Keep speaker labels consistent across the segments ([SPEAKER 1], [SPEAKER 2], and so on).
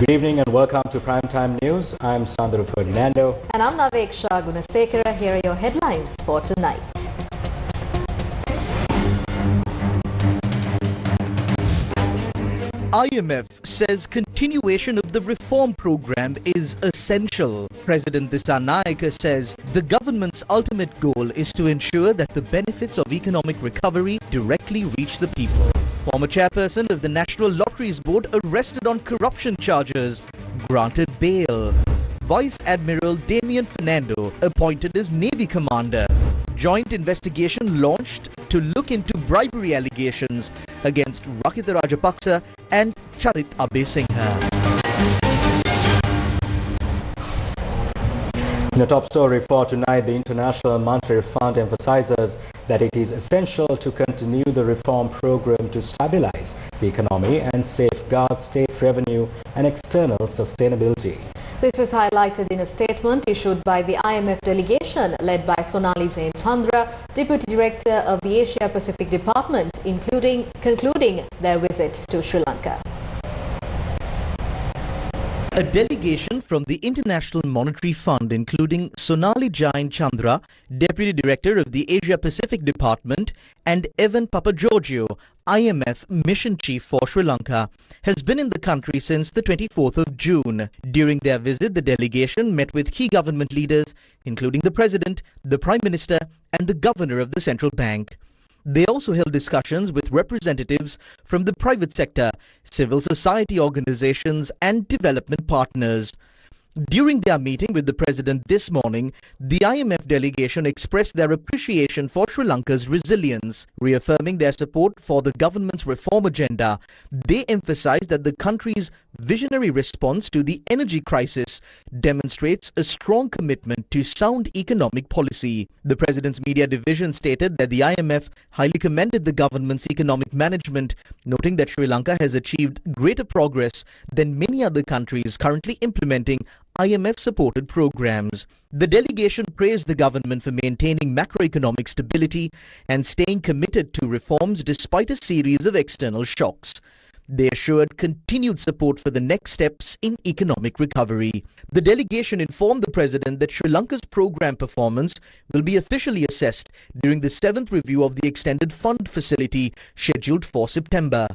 [SPEAKER 1] Good evening and welcome to Primetime News. I'm Sandro Ferdinando.
[SPEAKER 2] And I'm Naveksha Gunasekara. Here are your headlines for tonight.
[SPEAKER 3] IMF says continuation of the reform program is essential. President Dissanayake says the government's ultimate goal is to ensure that the benefits of economic recovery directly reach the people. Former chairperson of the National Lotteries Board arrested on corruption charges, granted bail. Vice Admiral Damian Fernando appointed as Navy commander. Joint investigation launched to look into bribery allegations against Rakita Rajapaksa and Charit Abesinghe.
[SPEAKER 1] In the top story for tonight, the International Monetary Fund emphasizes that it is essential to continue the reform program to stabilize the economy and safeguard state revenue and external sustainability.
[SPEAKER 2] This was highlighted in a statement issued by the IMF delegation led by Sonali Jain Chandra, Deputy Director of the Asia Pacific Department, concluding their visit to Sri Lanka.
[SPEAKER 3] A delegation from the International Monetary Fund, including Sonali Jain Chandra, Deputy Director of the Asia Pacific Department, and Evan Papageorgiou, IMF Mission Chief for Sri Lanka, has been in the country since the 24th of June. During their visit, the delegation met with key government leaders, including the President, the Prime Minister, and the Governor of the Central Bank. They also held discussions with representatives from the private sector, civil society organizations, and development partners. During their meeting with the President this morning, the IMF delegation expressed their appreciation for Sri Lanka's resilience, reaffirming their support for the government's reform agenda. They emphasized that the country's visionary response to the energy crisis demonstrates a strong commitment to sound economic policy. The President's media division stated that the IMF highly commended the government's economic management, noting that Sri Lanka has achieved greater progress than many other countries currently implementing IMF-supported programs. The delegation praised the government for maintaining macroeconomic stability and staying committed to reforms despite a series of external shocks. They assured continued support for the next steps in economic recovery. The delegation informed the President that Sri Lanka's program performance will be officially assessed during the 7th review of the Extended Fund Facility scheduled for September.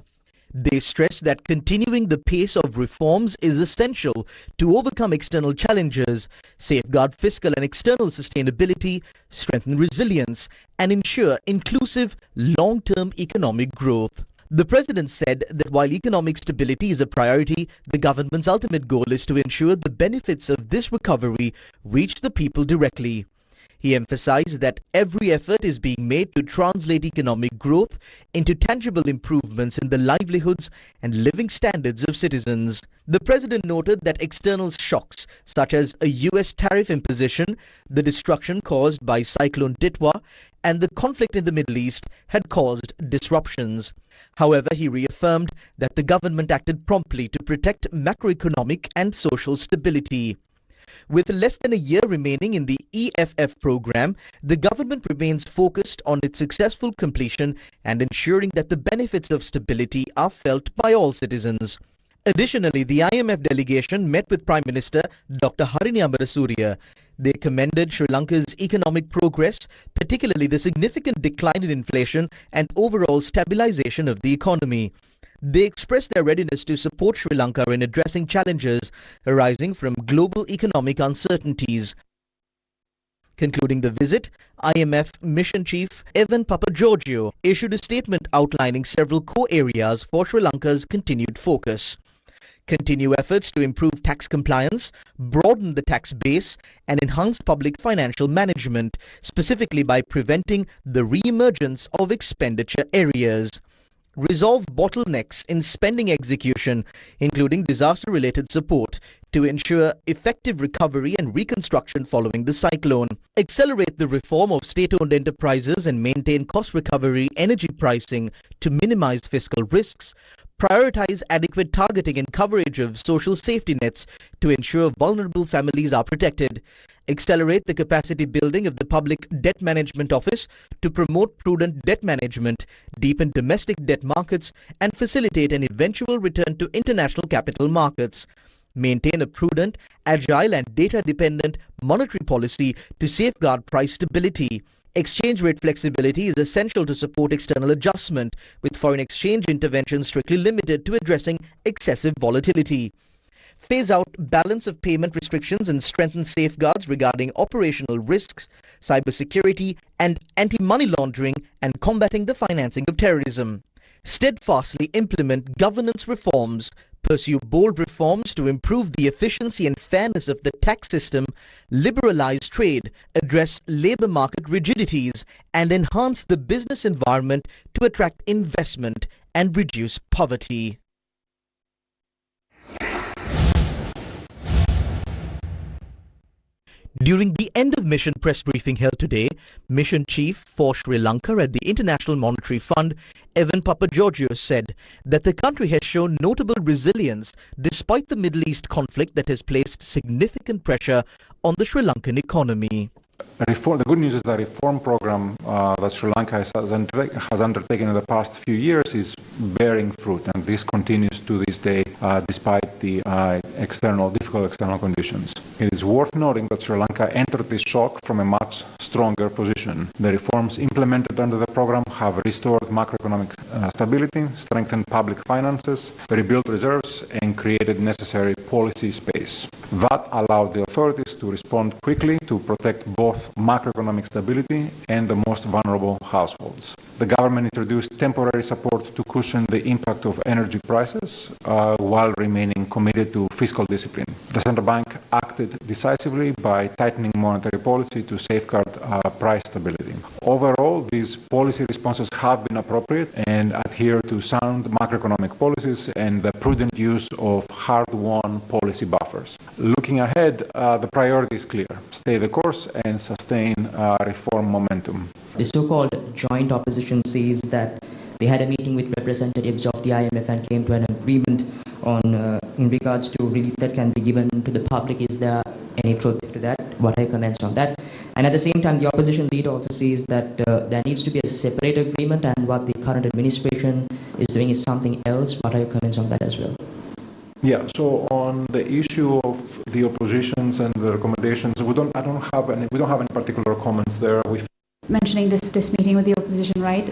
[SPEAKER 3] They stressed that continuing the pace of reforms is essential to overcome external challenges, safeguard fiscal and external sustainability, strengthen resilience, and ensure inclusive, long-term economic growth. The President said that while economic stability is a priority, the government's ultimate goal is to ensure the benefits of this recovery reach the people directly. He emphasized that every effort is being made to translate economic growth into tangible improvements in the livelihoods and living standards of citizens. The President noted that external shocks, such as a U.S. tariff imposition, the destruction caused by Cyclone Ditwa, and the conflict in the Middle East had caused disruptions. However, he reaffirmed that the government acted promptly to protect macroeconomic and social stability. With less than a year remaining in the EFF program, the government remains focused on its successful completion and ensuring that the benefits of stability are felt by all citizens. Additionally, the IMF delegation met with Prime Minister Dr. Harini Amarasuriya. They commended Sri Lanka's economic progress, particularly the significant decline in inflation and overall stabilization of the economy. They expressed their readiness to support Sri Lanka in addressing challenges arising from global economic uncertainties. Concluding the visit, IMF Mission Chief Evan Papageorgiou issued a statement outlining several core areas for Sri Lanka's continued focus. Continue efforts to improve tax compliance, broaden the tax base, and enhance public financial management, specifically by preventing the re-emergence of expenditure areas. Resolve bottlenecks in spending execution, including disaster-related support, to ensure effective recovery and reconstruction following the cyclone. Accelerate the reform of state-owned enterprises and maintain cost recovery energy pricing to minimize fiscal risks. Prioritize adequate targeting and coverage of social safety nets to ensure vulnerable families are protected. Accelerate the capacity building of the Public Debt Management Office to promote prudent debt management, deepen domestic debt markets, and facilitate an eventual return to international capital markets. maintain a prudent, agile and data-dependent monetary policy to safeguard price stability. Exchange rate flexibility is essential to support external adjustment, with foreign exchange intervention strictly limited to addressing excessive volatility. Phase out balance of payment restrictions and strengthen safeguards regarding operational risks, cybersecurity and anti-money laundering and combating the financing of terrorism. Steadfastly implement governance reforms, pursue bold reforms to improve the efficiency and fairness of the tax system, liberalize trade, address labor market rigidities, and enhance the business environment to attract investment and reduce poverty. During the end of mission press briefing held today, Mission Chief for Sri Lanka at the International Monetary Fund, Evan Papageorgiou, said that the country has shown notable resilience despite the Middle East conflict that has placed significant pressure on the Sri Lankan economy.
[SPEAKER 4] The good news is that the reform program that Sri Lanka has undertaken in the past few years is bearing fruit, and this continues to this day despite the difficult external conditions. It is worth noting that Sri Lanka entered this shock from a much stronger position. The reforms implemented under the program have restored macroeconomic stability, strengthened public finances, rebuilt reserves, and created necessary policy space. That allowed the authorities to respond quickly to protect both macroeconomic stability and the most vulnerable households. The government introduced temporary support to cushion the impact of energy prices while remaining committed to fiscal discipline. The central bank acted decisively by tightening monetary policy to safeguard price stability. Overall, these policy responses have been appropriate and adhere to sound macroeconomic policies and the prudent use of hard-won policy buffers. Looking ahead, the priority is clear: stay the course and sustain reform momentum.
[SPEAKER 5] The so-called joint opposition says that they had a meeting with representatives of the IMF and came to an agreement on in regards to relief that can be given to the public. Is there any truth to that? What are your comments on that? And at the same time, the opposition leader also says that there needs to be a separate agreement, and what the current administration is doing is something else. What are your comments on that as well?
[SPEAKER 4] Yeah, so on the issue of the oppositions and the recommendations, we don't have any particular comments there.
[SPEAKER 6] Mentioning this meeting with the opposition, right?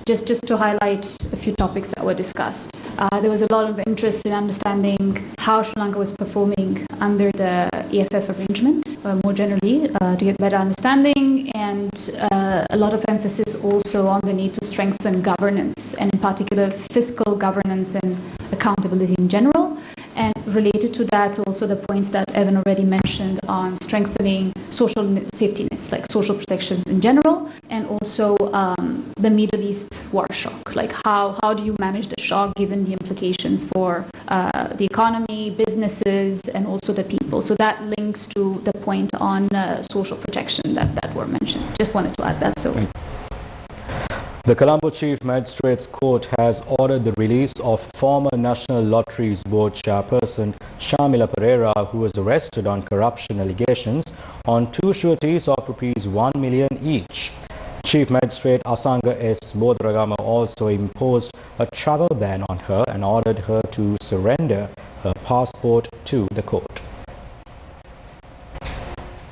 [SPEAKER 6] Just to highlight a few topics that were discussed. There was a lot of interest in understanding how Sri Lanka was performing under the EFF arrangement, more generally, to get better understanding, and a lot of emphasis also on the need to strengthen governance, and in particular fiscal governance and accountability in general. And related to that, also the points that Evan already mentioned on strengthening social safety nets, like social protections in general, and also the Middle East war shock. Like how do you manage the shock given the implications for the economy, businesses, and also the people? So that links to the point on social protection that were mentioned. Just wanted to add that. So.
[SPEAKER 1] The Colombo Chief Magistrates Court has ordered the release of former National Lotteries Board chairperson Shamila Pereira, who was arrested on corruption allegations on two sureties of Rs 1 million each. Chief Magistrate Asanga S. Bodragama also imposed a travel ban on her and ordered her to surrender her passport to the court.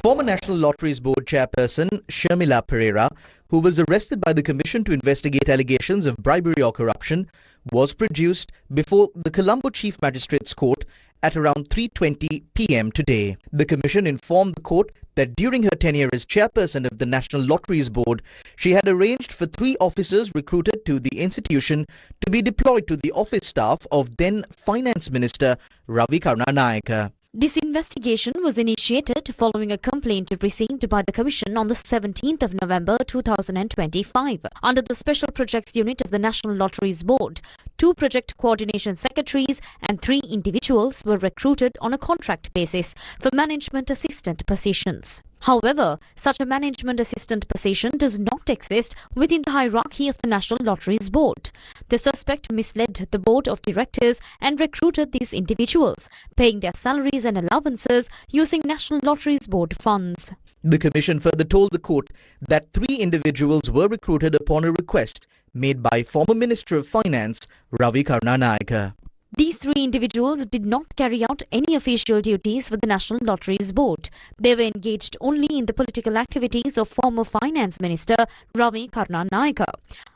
[SPEAKER 3] Former National Lotteries Board chairperson Shamila Pereira, who was arrested by the Commission to investigate allegations of bribery or corruption, was produced before the Colombo Chief Magistrates Court at around 3:20 p.m. today. The Commission informed the court that during her tenure as chairperson of the National Lotteries Board, she had arranged for 3 officers recruited to the institution to be deployed to the office staff of then Finance Minister Ravi Karunanayake.
[SPEAKER 7] This investigation was initiated following a complaint received by the Commission on the 17th of November 2025. Under the Special Projects Unit of the National Lotteries Board, 2 project coordination secretaries and 3 individuals were recruited on a contract basis for management assistant positions. However, such a management assistant position does not exist within the hierarchy of the National Lotteries Board. The suspect misled the board of directors and recruited these individuals, paying their salaries and allowances using National Lotteries Board funds.
[SPEAKER 3] The Commission further told the court that 3 individuals were recruited upon a request made by former Minister of Finance Ravi Karunanayake.
[SPEAKER 7] These three individuals did not carry out any official duties with the National Lotteries Board. They were engaged only in the political activities of former Finance Minister Ravi Karnanayaka.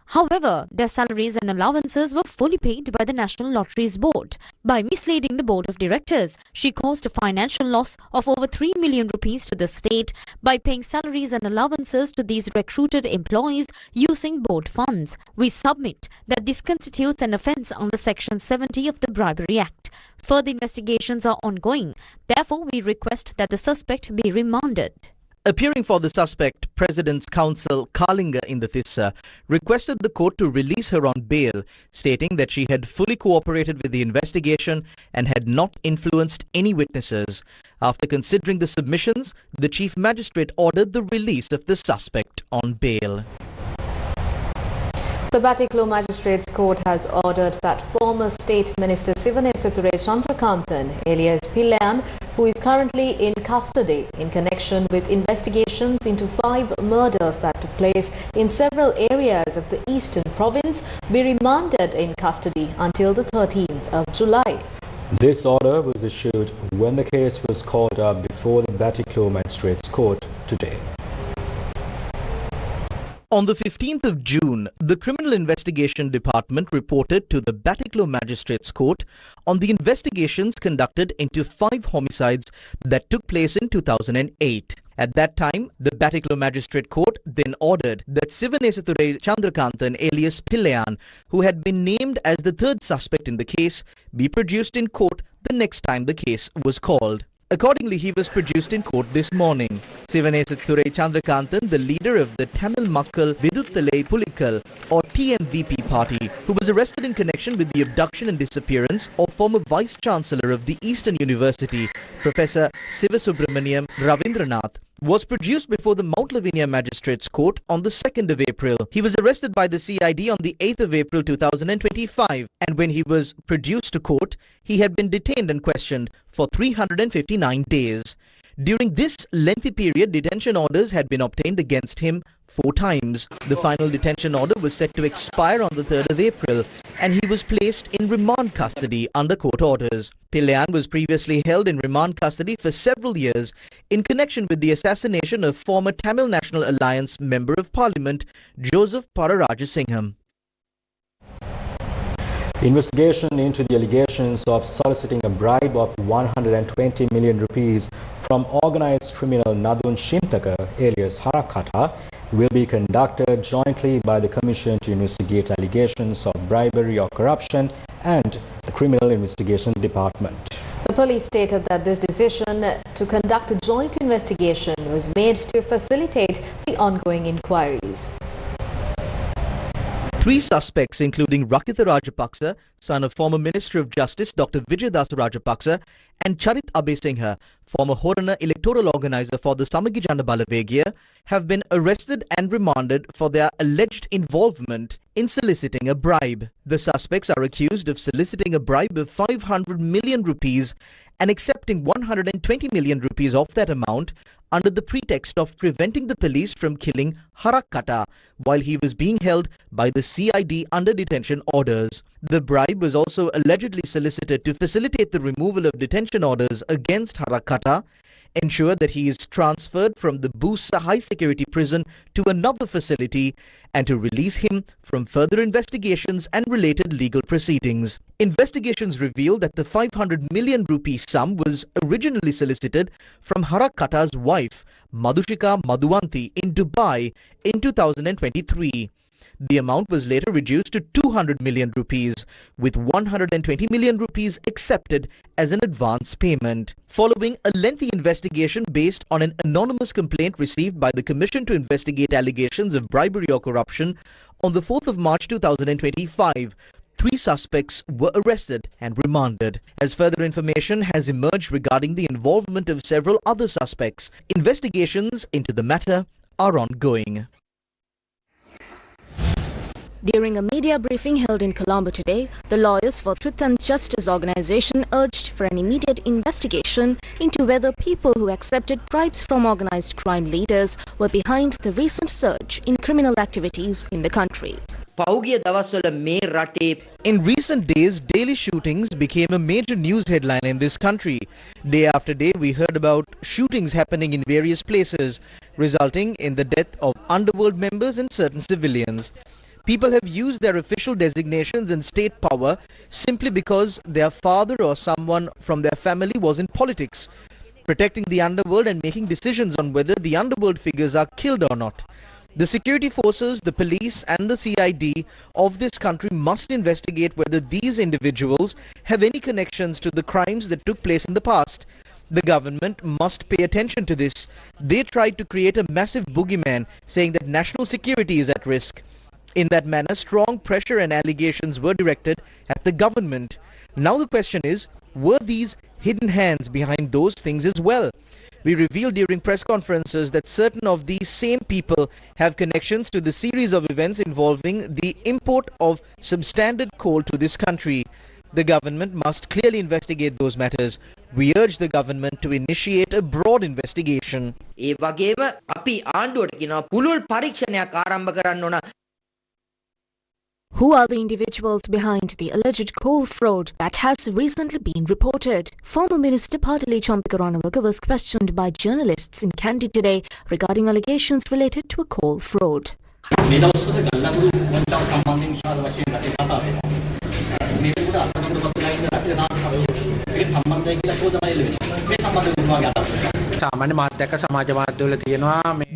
[SPEAKER 7] However, their salaries and allowances were fully paid by the National Lotteries Board. By misleading the Board of Directors, she caused a financial loss of over 3 million rupees to the state by paying salaries and allowances to these recruited employees using board funds. We submit that this constitutes an offence under Section 70 of the Bribery Act. Further investigations are ongoing. Therefore, we request that the suspect be remanded.
[SPEAKER 3] Appearing for the suspect, President's counsel Kalinga in the Thissa requested the court to release her on bail, stating that she had fully cooperated with the investigation and had not influenced any witnesses. After considering the submissions, the Chief Magistrate ordered the release of the suspect on bail.
[SPEAKER 2] The Batticaloa Magistrates Court has ordered that former State Minister Sirasa Chandrakanthan, alias Pillayan, who is currently in custody in connection with investigations into 5 murders that took place in several areas of the Eastern Province, be remanded in custody until the 13th of July.
[SPEAKER 1] This order was issued when the case was called up before the Batticaloa Magistrates Court today.
[SPEAKER 3] On the 15th of June, the Criminal Investigation Department reported to the Batticaloa Magistrates Court on the investigations conducted into 5 homicides that took place in 2008. At that time, the Batticaloa Magistrate Court then ordered that Sirasa Chandrakanthan alias Pillayan, who had been named as the 3rd suspect in the case, be produced in court the next time the case was called. Accordingly, he was produced in court this morning. Sirasa Chandrakanthan, the leader of the Tamil Makkal Viduthalai Pulikal or TMVP party, who was arrested in connection with the abduction and disappearance of former Vice-Chancellor of the Eastern University, Professor Sivasubramaniam Ravindranath, was produced before the Mount Lavinia Magistrates Court on the 2nd of April. He was arrested by the CID on the 8th of April 2025, and when he was produced to court, he had been detained and questioned for 359 days. During this lengthy period, detention orders had been obtained against him 4 times. The final detention order was set to expire on the 3rd of April, and he was placed in remand custody under court orders. Pillayan was previously held in remand custody for several years in connection with the assassination of former Tamil National Alliance Member of Parliament Joseph Pararajasingham.
[SPEAKER 1] Investigation into the allegations of soliciting a bribe of 120 million rupees from organized criminal Nadun Shintaka alias Harakata will be conducted jointly by the Commission to investigate allegations of bribery or corruption and the Criminal Investigation Department.
[SPEAKER 2] The police stated that this decision to conduct a joint investigation was made to facilitate the ongoing inquiries.
[SPEAKER 3] 3 suspects, including Rakitha Rajapaksa, son of former Minister of Justice Dr. Vijayadasa Rajapaksa, and Charit Abesinghe, former Horana electoral organizer for the Samagi Jana Balavegia, have been arrested and remanded for their alleged involvement in soliciting a bribe. The suspects are accused of soliciting a bribe of 500 million rupees and accepting 120 million rupees of that amount under the pretext of preventing the police from killing Harakata while he was being held by the CID under detention orders. The bribe was also allegedly solicited to facilitate the removal of detention orders against Harakata, ensure that he is transferred from the Busa High Security Prison to another facility, and to release him from further investigations and related legal proceedings. Investigations reveal that the 500 million rupee sum was originally solicited from Harakata's wife, Madhushika Madhuvanti, in Dubai in 2023. The amount was later reduced to 200 million rupees, with 120 million rupees accepted as an advance payment. Following a lengthy investigation based on an anonymous complaint received by the Commission to investigate allegations of bribery or corruption, on the 4th of March 2025, 3 suspects were arrested and remanded. As further information has emerged regarding the involvement of several other suspects, investigations into the matter are ongoing.
[SPEAKER 8] During a media briefing held in Colombo today, the lawyers for Truth and Justice organization urged for an immediate investigation into whether people who accepted bribes from organized crime leaders were behind the recent surge in criminal activities in the country.
[SPEAKER 3] In recent days, daily shootings became a major news headline in this country. Day after day, we heard about shootings happening in various places, resulting in the death of underworld members and certain civilians. People have used their official designations and state power simply because their father or someone from their family was in politics, protecting the underworld and making decisions on whether the underworld figures are killed or not. The security forces, the police and the CID of this country must investigate whether these individuals have any connections to the crimes that took place in the past. The government must pay attention to this. They tried to create a massive boogeyman, saying that national security is at risk. In that manner, strong pressure and allegations were directed at the government. Now the question is, were these hidden hands behind those things as well? We revealed during press conferences that certain of these same people have connections to the series of events involving the import of substandard coal to this country. The government must clearly investigate those matters. We urge the government to initiate a broad investigation.
[SPEAKER 8] Who are the individuals behind the alleged coal fraud that has recently been reported? Former Minister Padali Chompikaranawaka was questioned by journalists in Kandy today regarding allegations related to a coal fraud.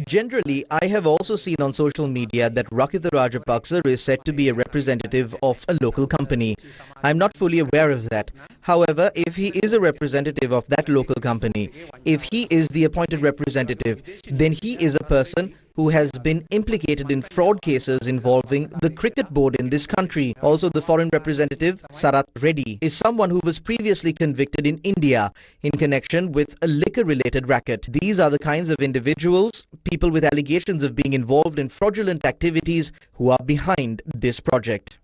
[SPEAKER 3] Generally, I have also seen on social media that Rakitha Rajapaksa is said to be a representative of a local company. I'm not fully aware of that. However, if he is a representative of that local company, if he is the appointed representative, then he is a person who has been implicated in fraud cases involving the cricket board in this country. Also, the foreign representative, Sarat Reddy, is someone who was previously convicted in India in connection with a liquor-related racket. These are the kinds of individuals, people with allegations of being involved in fraudulent activities who are behind this project.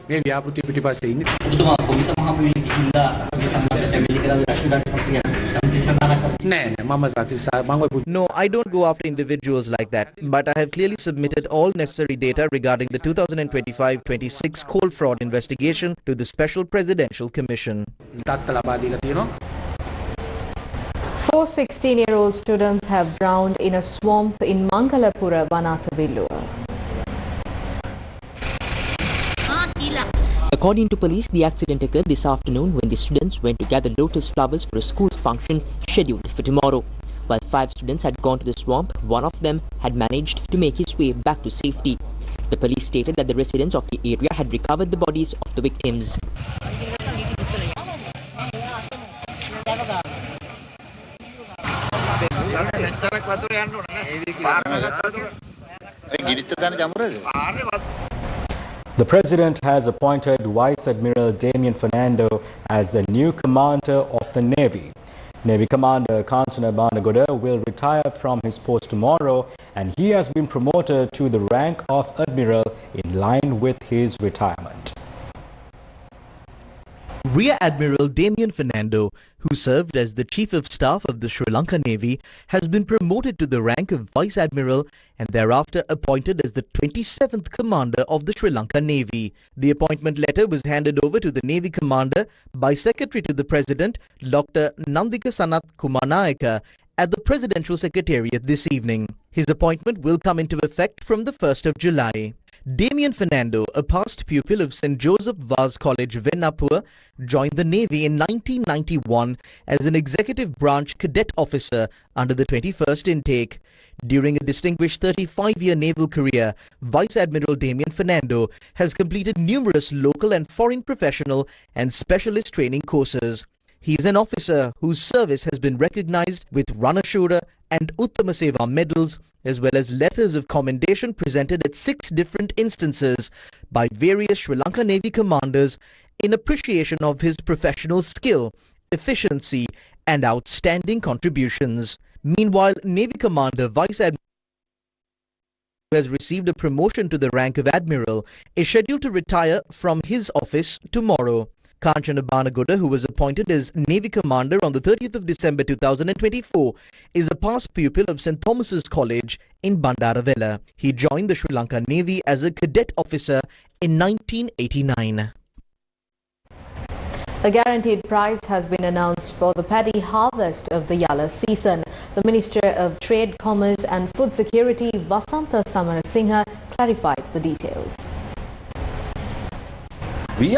[SPEAKER 3] No, I don't go after individuals like that, but I have clearly submitted all necessary data regarding the 2025-26 coal fraud investigation to the Special Presidential Commission.
[SPEAKER 2] 4 16-year-old students have drowned in a swamp in Mangalapura, Vanathavilluwa.
[SPEAKER 9] According to police, the accident occurred this afternoon when the students went to gather lotus flowers for a school function scheduled for tomorrow. While 5 students had gone to the swamp, one of them had managed to make his way back to safety. The police stated that the residents of the area had recovered the bodies of the victims.
[SPEAKER 1] The President has appointed Vice Admiral Damien Fernando as the new commander of the Navy. Navy Commander Kanchana Banagoda will retire from his post tomorrow, and he has been promoted to the rank of Admiral in line with his retirement.
[SPEAKER 3] Rear Admiral Damien Fernando, who served as the Chief of Staff of the Sri Lanka Navy, has been promoted to the rank of Vice Admiral and thereafter appointed as the 27th Commander of the Sri Lanka Navy. The appointment letter was handed over to the Navy Commander by Secretary to the President, Dr. Nandika Sanat Kumarnayaka, at the Presidential Secretariat this evening. His appointment will come into effect from the 1st of July. Damien Fernando, a past pupil of St. Joseph Vaz College, Venapur, joined the Navy in 1991 as an executive branch cadet officer under the 21st intake. During a distinguished 35-year naval career, Vice Admiral Damien Fernando has completed numerous local and foreign professional and specialist training courses. He is an officer whose service has been recognized with Ranashura and Uttama Seva medals, as well as letters of commendation presented at 6 different instances by various Sri Lanka Navy commanders in appreciation of his professional skill, efficiency, and outstanding contributions. Meanwhile, Navy Commander Vice Admiral, who has received a promotion to the rank of Admiral, is scheduled to retire from his office tomorrow. Kanchana Banagoda, who was appointed as Navy Commander on the 30th of December 2024, is a past pupil of St. Thomas's College in Bandaravela. He joined the Sri Lanka Navy as a cadet officer in 1989.
[SPEAKER 2] A guaranteed price has been announced for the paddy harvest of the Yala season. The Minister of Trade, Commerce and Food Security, Vasantha Samarasinghe, clarified the details.
[SPEAKER 10] We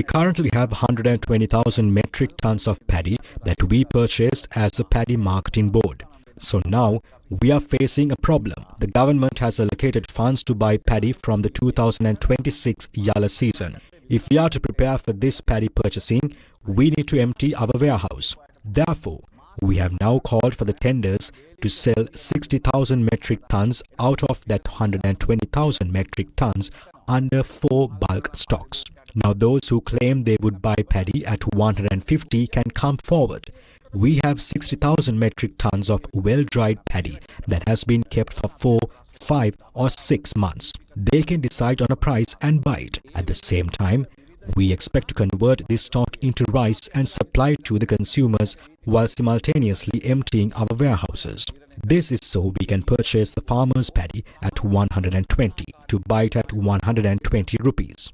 [SPEAKER 1] currently have 120,000 metric tons of paddy that we purchased as the Paddy Marketing Board. So now we are facing a problem. The government has allocated funds to buy paddy from the 2026 Yala season. If we are to prepare for this paddy purchasing, we need to empty our warehouse. Therefore, we have now called for the tenders to sell 60,000 metric tons out of that 120,000 metric tons under 4 bulk stocks. Now those who claim they would buy paddy at 150 can come forward. We have 60,000 metric tons of well-dried paddy that has been kept for 4, 5 or 6 months. They can decide on a price and buy it. At the same time, we expect to convert this stock into rice and supply it to the consumers while simultaneously emptying our warehouses. This is so we can purchase the farmer's paddy at 120 to buy it at 120 rupees.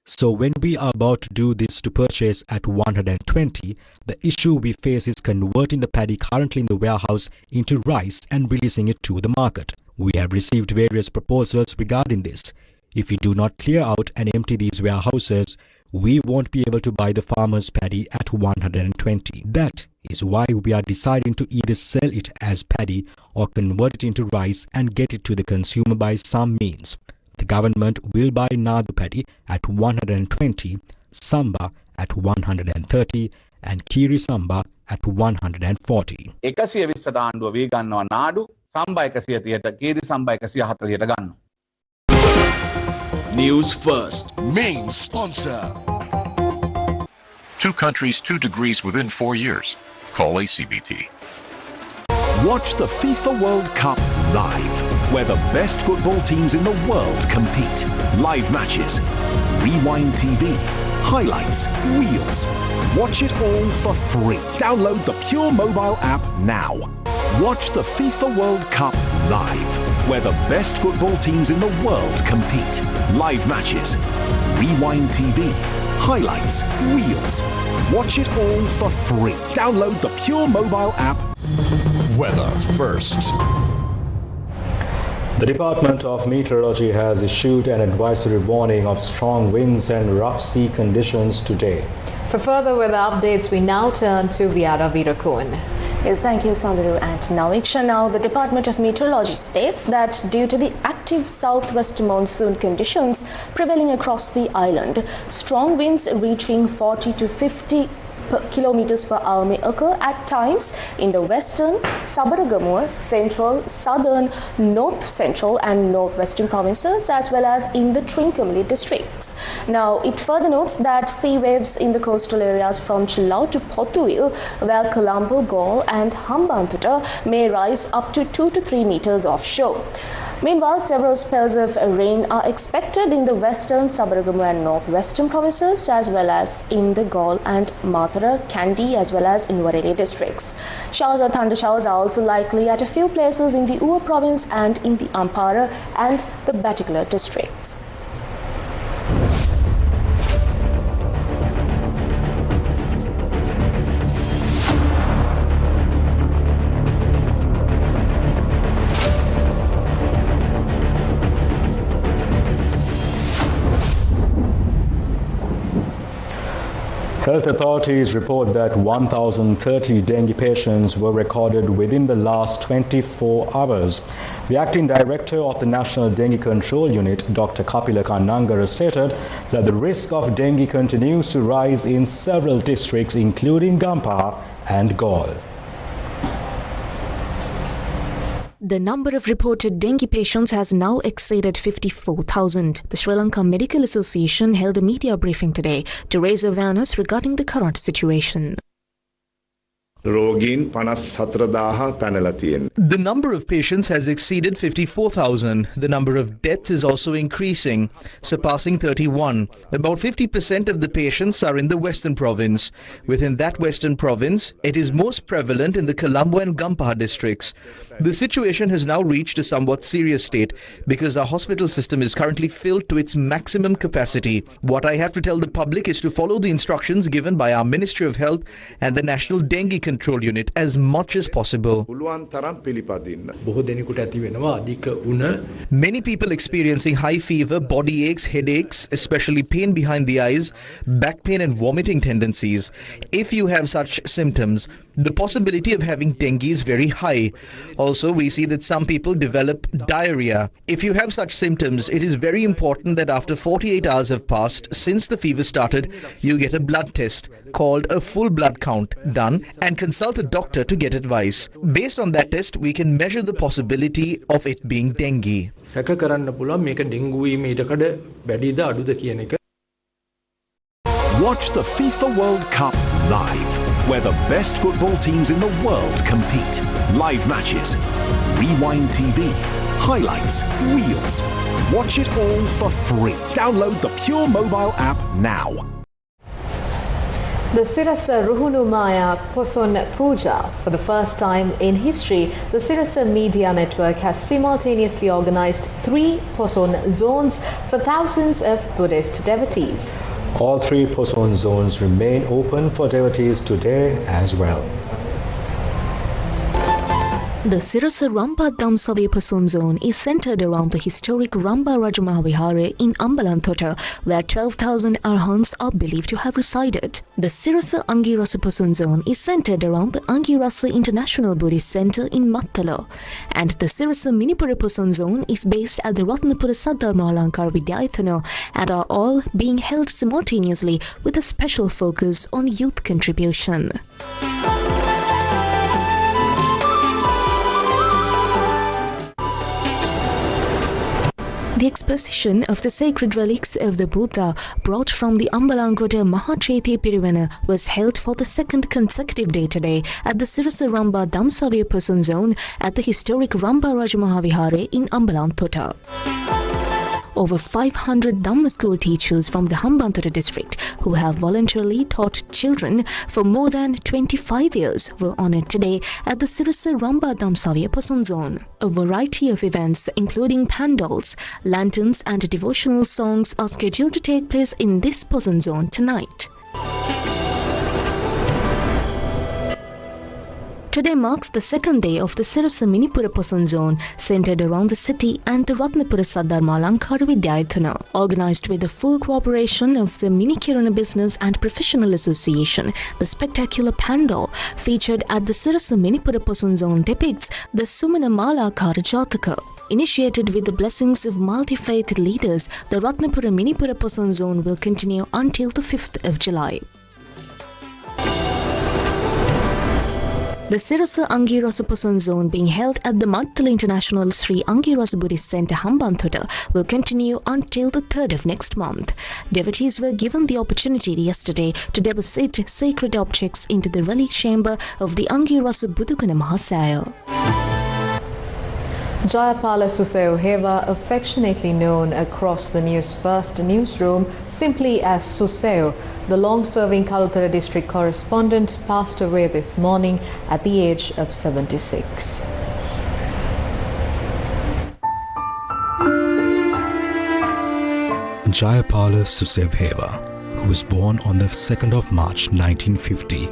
[SPEAKER 1] So when we are about to do this to purchase at 120, the issue we face is converting the paddy currently in the warehouse into rice and releasing it to the market. We have received various proposals regarding this. If we do not clear out and empty these warehouses, we won't be able to buy the farmer's paddy at 120. That is why we are deciding to either sell it as paddy or convert it into rice and get it to the consumer by some means. The government will buy Nadu paddy at 120, Samba at 130 and Kiri Samba at 140.
[SPEAKER 11] News First. Main sponsor.
[SPEAKER 12] 2 countries, 2 degrees within 4 years. Call ACBT.
[SPEAKER 11] Watch the FIFA World Cup live, where the best football teams in the world compete. Live matches, Rewind TV, highlights, reels. Watch it all for free. Download the Pure mobile app now. Watch the FIFA World Cup live, where the best football teams in the world compete. Live matches, Rewind TV, highlights, reels. Watch it all for free. Download the Pure mobile app.
[SPEAKER 13] Weather first.
[SPEAKER 1] The Department of Meteorology has issued an advisory warning of strong winds and rough sea conditions today.
[SPEAKER 2] For further weather updates, we now turn to Viara Virakun.
[SPEAKER 14] Yes, thank you, Sandaru. And now, Iksha, now the Department of Meteorology states that due to the active southwest monsoon conditions prevailing across the island, strong winds reaching 40 to 50 kilometers per hour may occur at times in the western, Sabaragamuwa, central, southern, north central and northwestern provinces, as well as in the Trincomalee districts. Now, it further notes that sea waves in the coastal areas from Chilau to Pothuil, where Colombo, Galle and Hambantota may rise up to 2 to 3 meters offshore. Meanwhile, several spells of rain are expected in the western, Sabaragamuwa and northwestern provinces, as well as in the Galle and Mathura, Kandy, as well as in Nuwara districts. Showers or thunder showers are also likely at a few places in the Uva province and in the Ampara and the Batticaloa districts.
[SPEAKER 1] Health authorities report that 1,030 dengue patients were recorded within the last 24 hours. The acting director of the National Dengue Control Unit, Dr. Kapila Kannangara, stated that the risk of dengue continues to rise in several districts, including Gampaha and Galle.
[SPEAKER 8] The number of reported dengue patients has now exceeded 54,000. The Sri Lanka Medical Association held a media briefing today to raise awareness regarding the current situation.
[SPEAKER 10] රෝගීන් 54,000 පැනලා තියෙනවා.
[SPEAKER 3] The number of patients has exceeded 54,000. The number of deaths is also increasing, surpassing 31. About 50% of the patients are in the Western Province. Within that Western Province, it is most prevalent in the Colombo and Gampaha districts. The situation has now reached a somewhat serious state because our hospital system is currently filled to its maximum capacity. What I have to tell the public is to follow the instructions given by our Ministry of Health and the National Dengue Control Unit as much as possible. Many people experiencing high fever, body aches, headaches, especially pain behind the eyes, back pain and vomiting tendencies. If you have such symptoms, the possibility of having dengue is very high. Also, we see that some people develop diarrhea. If you have such symptoms, it is very important that after 48 hours have passed since the fever started, you get a blood test called a full blood count done and consult a doctor to get advice. Based on that test, we can measure the possibility of it being dengue.
[SPEAKER 11] Watch the FIFA World Cup live, where the best football teams in the world compete. Live matches, Rewind TV, highlights, reels. Watch it all for free. Download the Pure mobile app now.
[SPEAKER 2] The Sirasa Ruhunumaya Poson Puja. For the first time in history, the Sirasa Media Network has simultaneously organized 3 Poson zones for thousands of Buddhist devotees.
[SPEAKER 1] All 3 Poson zones remain open for devotees today as well.
[SPEAKER 8] The Sirasa Ramba Damsavya Poson Zone is centered around the historic Ramba Rajamahawihara in Ambalanthota, where 12,000 Arhants are believed to have resided. The Sirasa Angirasa Poson Zone is centered around the Angirasa International Buddhist Center in Mattala, and the Sirasa Minipura Poson Zone is based at the Ratnapura Saddharma Alankar Vidyayatana and are all being held simultaneously with a special focus on youth contribution. The exposition of the sacred relics of the Buddha brought from the Ambalangoda Mahachaitya Pirivana was held for the 2nd consecutive day today at the Sirasa Ramba Damsavya Poson Zone at the historic Ramba Rajamahawihara in Ambalanthota. Over 500 Dhamma school teachers from the Hambantota district who have voluntarily taught children for more than 25 years were honored today at the Sirasa Ramba Damsavya Poson Zone. A variety of events including pandals, lanterns and devotional songs are scheduled to take place in this Poson Zone tonight. Today marks the 2nd day of the Sirasa Minipura Poson Zone, centered around the city and the Ratnapura Saddharma Alankar Vidyayatana. Organized with the full cooperation of the Minikirana Business and Professional Association, the spectacular pandal featured at the Sirasa Minipura Poson Zone depicts the Sumana Malakara Jataka. Initiated with the blessings of multi-faith leaders, the Ratnapura Minipura Poson Zone will continue until the 5th of July. The Sirasa Angirasa Poson Zone being held at the Mattala International Sri Angirasa Buddhist Center Hambantota will continue until the 3rd of next month. Devotees were given the opportunity yesterday to deposit sacred objects into the relic chamber of the Angirasa Budukana Mahasaya.
[SPEAKER 2] Jayapala Suseo Heva, affectionately known across the Newsfirst newsroom simply as Suseo, the long-serving Kalutara district correspondent, passed away this morning at the age of 76.
[SPEAKER 15] Jayapala Suseo Heva, who was born on the 2nd of March 1950,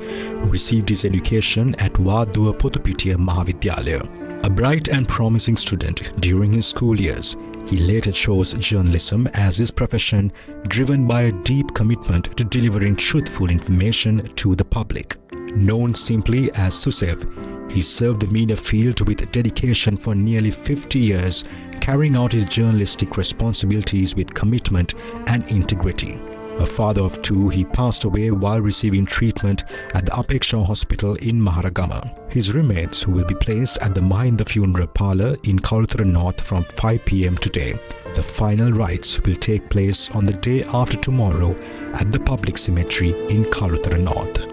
[SPEAKER 15] received his education at Wadua Potupitiya Mahavidyalaya. A bright and promising student during his school years, he later chose journalism as his profession, driven by a deep commitment to delivering truthful information to the public. Known simply as Susev, he served the media field with dedication for nearly 50 years, carrying out his journalistic responsibilities with commitment and integrity. A father of 2, he passed away while receiving treatment at the Apeksha Hospital in Maharagama. His remains will be placed at the Mahinda Funeral Parlour in Kalutara North from 5 p.m. today. The final rites will take place on the day after tomorrow at the public cemetery in Kalutara North.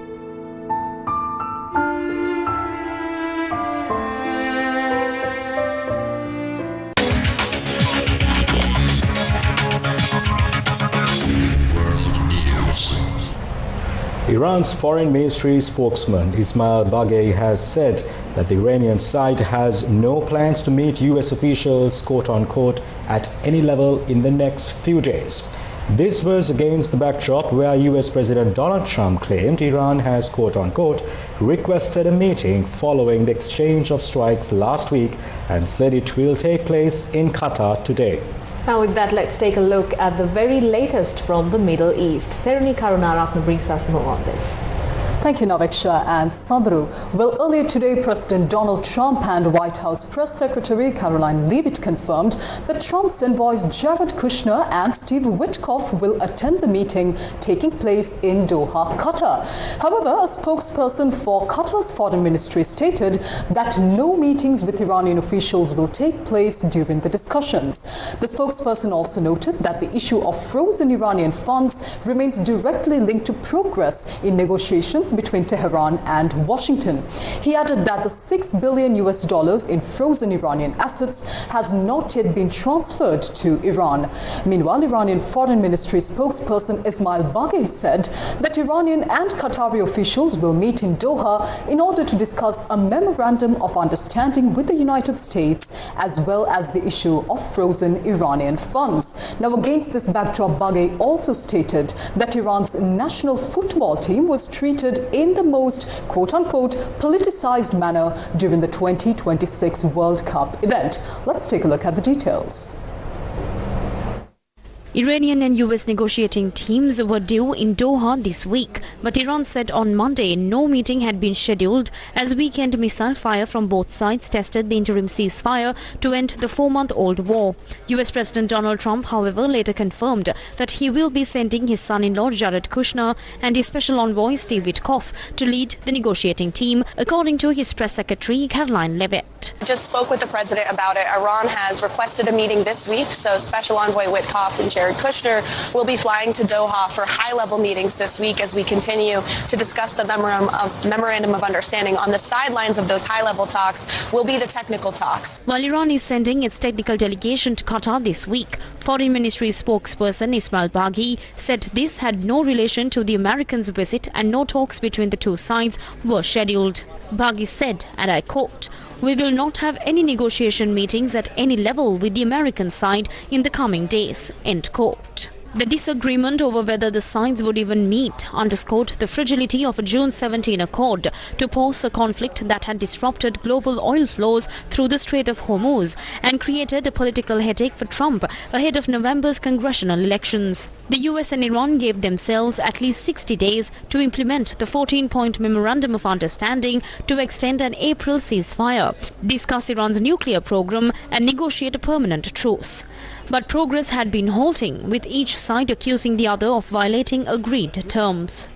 [SPEAKER 1] Iran's foreign ministry spokesman Ismail Baghei has said that the Iranian side has no plans to meet US officials, quote-unquote, at any level in the next few days. This was against the backdrop where US President Donald Trump claimed Iran has, quote-unquote, requested a meeting following the exchange of strikes last week and said it will take place in Qatar today.
[SPEAKER 2] Now with that, let's take a look at the very latest from the Middle East. Theruni Karunaratne brings us more on this.
[SPEAKER 16] Thank you, Naveksha and Sandru. Well, earlier today, President Donald Trump and White House Press Secretary Caroline Leavitt confirmed that Trump's envoys Jared Kushner and Steve Witkoff will attend the meeting taking place in Doha, Qatar. However, a spokesperson for Qatar's foreign ministry stated that no meetings with Iranian officials will take place during the discussions. The spokesperson also noted that the issue of frozen Iranian funds remains directly linked to progress in negotiations between Tehran and Washington. He added that the $6 billion in frozen Iranian assets has not yet been transferred to Iran. Meanwhile, Iranian Foreign Ministry spokesperson Ismail Baghei said that Iranian and Qatari officials will meet in Doha in order to discuss a memorandum of understanding with the United States as well as the issue of frozen Iranian funds. Now, against this backdrop, Baghei also stated that Iran's national football team was treated in the most, quote-unquote, politicized manner during the 2026 World Cup event. Let's take a look at the details.
[SPEAKER 7] Iranian and US negotiating teams were due in Doha this week, but Iran said on Monday no meeting had been scheduled as weekend missile fire from both sides tested the interim ceasefire to end the 4-month-old war. US President Donald Trump, however, later confirmed that he will be sending his son-in-law Jared Kushner and his special envoy Steve Witkoff to lead the negotiating team, according to his press secretary Caroline Leavitt.
[SPEAKER 17] Just spoke with the president about it. Iran has requested a meeting this week, so Special Envoy Witkoff and Jared Kushner will be flying to Doha for high-level meetings this week as we continue to discuss the memorandum of understanding. On the sidelines of those high-level talks will be the technical talks.
[SPEAKER 7] While Iran is sending its technical delegation to Qatar this week, Foreign Ministry spokesperson Ismail Baghei said this had no relation to the Americans' visit and no talks between the two sides were scheduled. Baghei said, and I quote, "We will not have any negotiation meetings at any level with the American side in the coming days," end quote. The disagreement over whether the sides would even meet underscored the fragility of a June 17 accord to pause a conflict that had disrupted global oil flows through the Strait of Hormuz and created a political headache for Trump ahead of November's congressional elections. The US and Iran gave themselves at least 60 days to implement the 14-point memorandum of understanding to extend an April ceasefire, discuss Iran's nuclear program and negotiate a permanent truce. But progress had been halting, with each side accusing the other of violating agreed terms.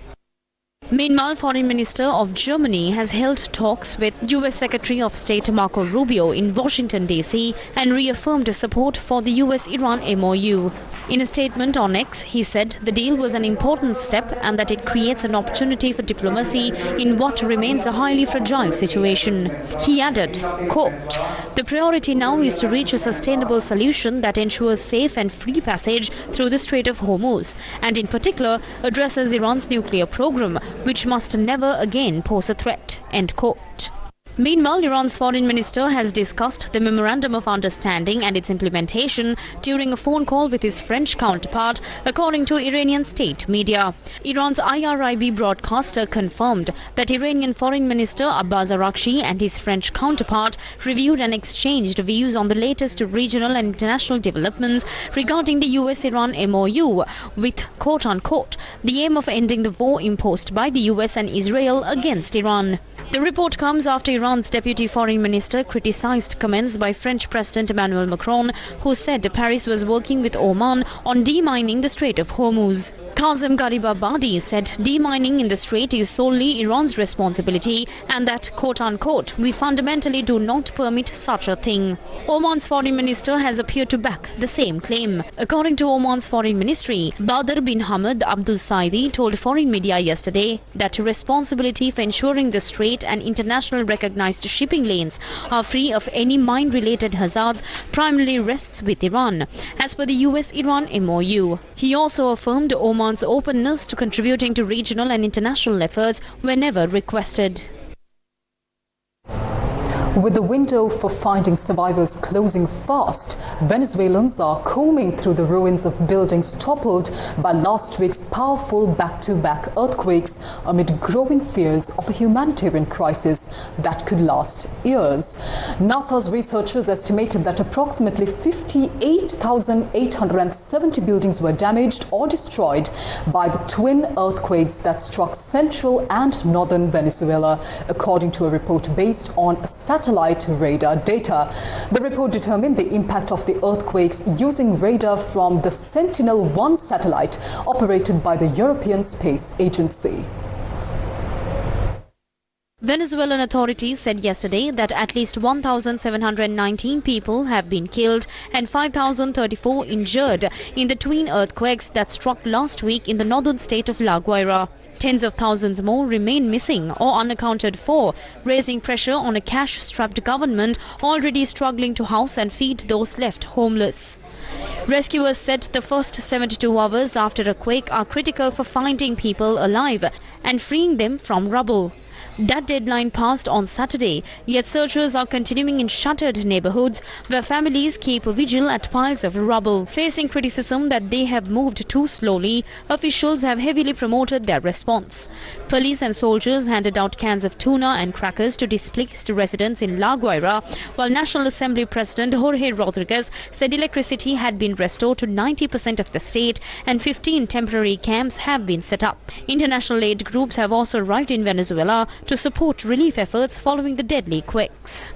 [SPEAKER 7] Meanwhile, Foreign Minister of Germany has held talks with US Secretary of State Marco Rubio in Washington, D.C. and reaffirmed support for the US-Iran MOU. In a statement on X, he said the deal was an important step and that it creates an opportunity for diplomacy in what remains a highly fragile situation. He added, quote, "The priority now is to reach a sustainable solution that ensures safe and free passage through the Strait of Hormuz, and in particular addresses Iran's nuclear program, which must never again pose a threat," end quote. Meanwhile, Iran's foreign minister has discussed the Memorandum of Understanding and its implementation during a phone call with his French counterpart, according to Iranian state media. Iran's IRIB broadcaster confirmed that Iranian Foreign Minister Abbas Araghchi and his French counterpart reviewed and exchanged views on the latest regional and international developments regarding the US-Iran MOU, with, quote-unquote, the aim of ending the war imposed by the US and Israel against Iran. The report comes after Iran's deputy foreign minister criticized comments by French President Emmanuel Macron, who said Paris was working with Oman on demining the Strait of Hormuz. Kazem Garibabadi said demining in the strait is solely Iran's responsibility and that, quote-unquote, we fundamentally do not permit such a thing. Oman's foreign minister has appeared to back the same claim. According to Oman's foreign ministry, Badr bin Hamad Abdul Saidi told foreign media yesterday that responsibility for ensuring the strait and international recognized shipping lanes are free of any mine-related hazards primarily rests with Iran, as per the US-Iran MOU. He also affirmed Oman's Iran's openness to contributing to regional and international efforts whenever requested.
[SPEAKER 16] With the window for finding survivors closing fast, Venezuelans are combing through the ruins of buildings toppled by last week's powerful back-to-back earthquakes amid growing fears of a humanitarian crisis that could last years. NASA's researchers estimated that approximately 58,870 buildings were damaged or destroyed by the twin earthquakes that struck central and northern Venezuela, according to a report based on satellite radar data. The report determined the impact of the earthquakes using radar from the Sentinel-1 satellite operated by the European Space Agency.
[SPEAKER 7] Venezuelan authorities said yesterday that at least 1,719 people have been killed and 5,034 injured in the twin earthquakes that struck last week in the northern state of La Guaira. Tens of thousands more remain missing or unaccounted for, raising pressure on a cash-strapped government already struggling to house and feed those left homeless. Rescuers said the first 72 hours after a quake are critical for finding people alive and freeing them from rubble. That deadline passed on Saturday, yet searchers are continuing in shuttered neighborhoods where families keep vigil at piles of rubble. Facing criticism that they have moved too slowly, officials have heavily promoted their response. Police and soldiers handed out cans of tuna and crackers to displaced residents in La Guaira, while National Assembly President Jorge Rodriguez said electricity had been restored to 90% of the state and 15 temporary camps have been set up. International aid groups have also arrived in Venezuela to support relief efforts following the deadly quakes.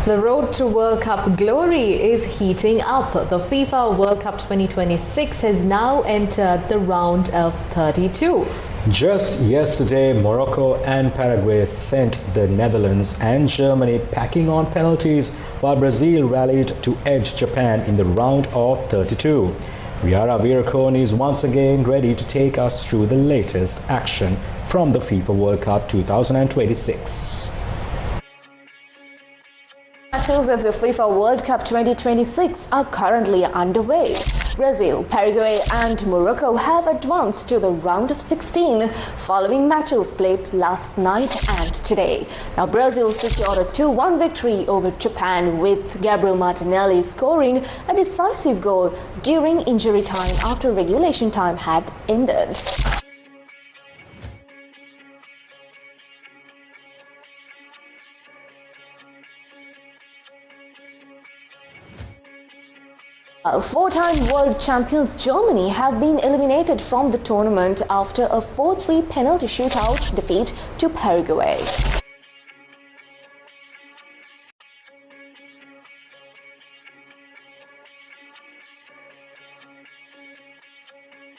[SPEAKER 2] The road to World Cup glory is heating up. The FIFA World Cup 2026 has now entered the round of 32.
[SPEAKER 1] Just yesterday, Morocco and Paraguay sent the Netherlands and Germany packing on penalties, while Brazil rallied to edge Japan in the round of 32. Viara Vircone is once again ready to take us through the latest action from the FIFA World Cup 2026.
[SPEAKER 14] Matches of the FIFA World Cup 2026 are currently underway. Brazil, Paraguay and Morocco have advanced to the round of 16 following matches played last night and today. Now Brazil secured a 2-1 victory over Japan, with Gabriel Martinelli scoring a decisive goal during injury time after regulation time had ended. Four-time world champions Germany have been eliminated from the tournament after a 4-3 penalty shootout defeat to Paraguay.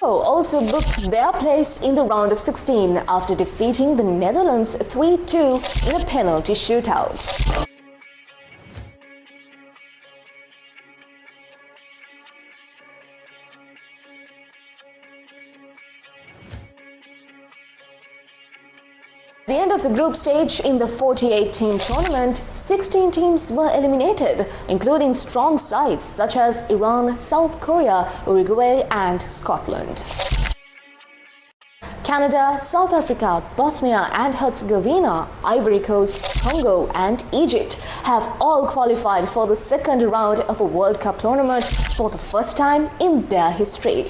[SPEAKER 14] Also booked their place in the round of 16 after defeating the Netherlands 3-2 in a penalty shootout. At the end of the group stage in the 48-team tournament, 16 teams were eliminated, including strong sides such as Iran, South Korea, Uruguay and Scotland. Canada, South Africa, Bosnia and Herzegovina, Ivory Coast, Congo and Egypt have all qualified for the second round of a World Cup tournament for the first time in their history.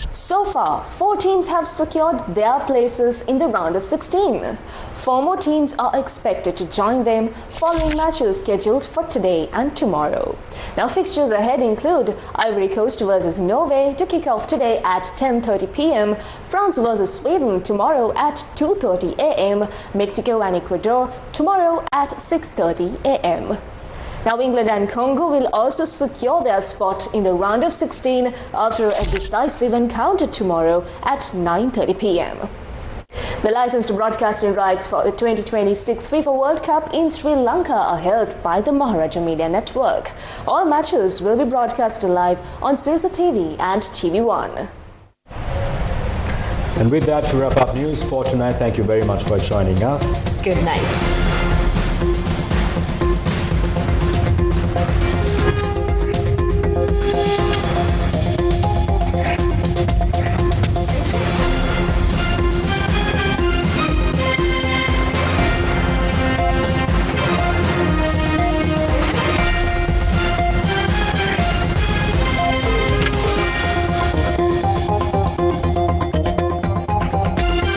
[SPEAKER 14] So far, 4 teams have secured their places in the round of 16. 4 more teams are expected to join them following matches scheduled for today and tomorrow. Now, fixtures ahead include Ivory Coast vs Norway to kick off today at 10:30 p.m, France vs Sweden tomorrow at 2:30 a.m, Mexico and Ecuador tomorrow at 6:30 a.m. Now, England and Congo will also secure their spot in the round of 16 after a decisive encounter tomorrow at 9:30 p.m. The licensed broadcasting rights for the 2026 FIFA World Cup in Sri Lanka are held by the Maharaja Media Network. All matches will be broadcasted live on Sirasa TV and TV1.
[SPEAKER 1] And with that, to wrap up news for tonight, thank you very much for joining us.
[SPEAKER 2] Good night.